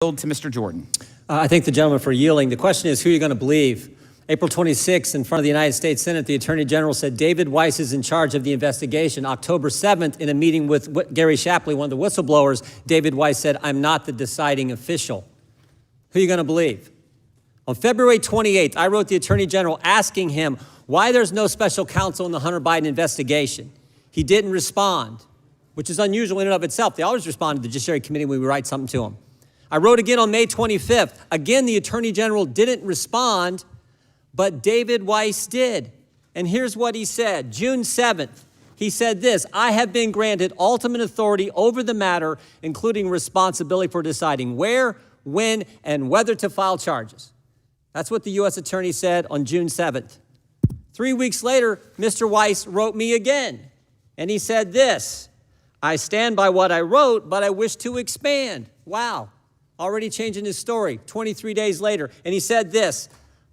To Mr. Jordan. I thank the gentleman for yielding. The question is, who are you going to believe? April 26th, in front of the United States Senate, the Attorney General said David Weiss is in charge of the investigation. October 7th, in a meeting with Gary Shapley, one of the whistleblowers, David Weiss said, I'm not the deciding official. Who are you going to believe? On February 28th, I wrote the Attorney General asking him why there's no special counsel in the Hunter Biden investigation. He didn't respond, which is unusual in and of itself. They always respond to the Judiciary Committee when we write something to them. I wrote again on May 25th. Again, the Attorney General didn't respond, but David Weiss did. And here's what he said. June 7th, he said this: I have been granted ultimate authority over the matter, including responsibility for deciding where, when, and whether to file charges. That's what the U.S. Attorney said on June 7th. 3 weeks later, Mr. Weiss wrote me again, and he said this: I stand by what I wrote, but I wish to expand. Wow. Already changing his story 23 days later. And he said this: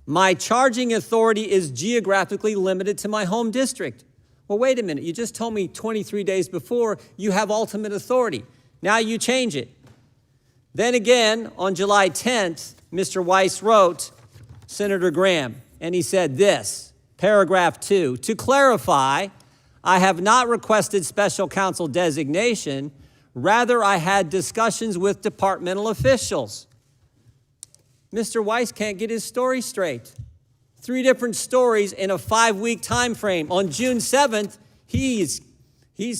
my charging authority is geographically limited to my home district. Well, wait a minute. You just told me 23 days before you have ultimate authority. Now you change it. Then again, on July 10th, Mr. Weiss wrote Senator Graham, and he said this, paragraph 2, to clarify, I have not requested special counsel designation. Rather, I had discussions with departmental officials. Mr. Weiss can't get his story straight. 3 different stories in a 5-week time frame. On June 7th, he's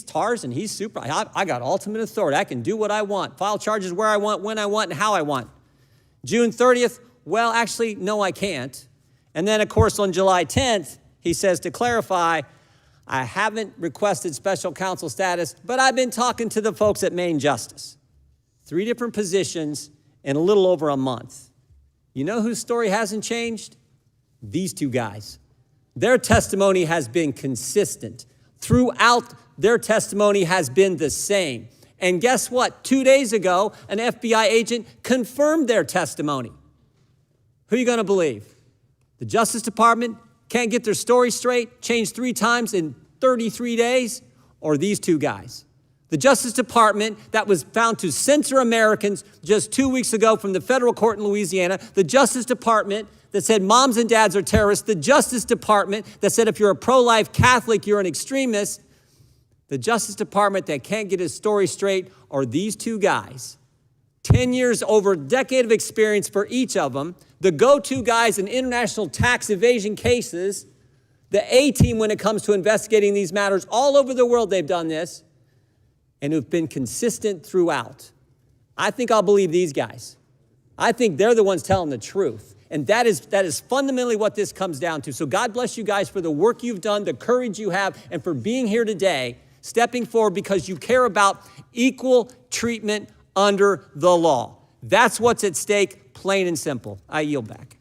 Tarzan. He's super. I got ultimate authority. I can do what I want, file charges where I want, when I want, and how I want. June 30th, well, actually, no, I can't. And then, of course, on July 10th, he says, to clarify, I haven't requested special counsel status, but I've been talking to the folks at Maine Justice. 3 different positions in a little over a month. You know whose story hasn't changed? These 2 guys. Their testimony has been consistent. Throughout, their testimony has been the same. And guess what? 2 days ago, an FBI agent confirmed their testimony. Who are you going to believe? The Justice Department can't get their story straight, changed 3 times in 33 days, or these 2 guys? The Justice Department that was found to censor Americans just 2 weeks ago from the federal court in Louisiana, the Justice Department that said moms and dads are terrorists, the Justice Department that said if you're a pro-life Catholic, you're an extremist, the Justice Department that can't get his story straight are these 2 guys. 10 years, over a decade of experience for each of them, the go-to guys in international tax evasion cases, the A-team when it comes to investigating these matters. All over the world they've done this, and who've been consistent throughout. I think I'll believe these guys. I think they're the ones telling the truth. And that is fundamentally what this comes down to. So God bless you guys for the work you've done, the courage you have, and for being here today, stepping forward because you care about equal treatment under the law. That's what's at stake, plain and simple. I yield back.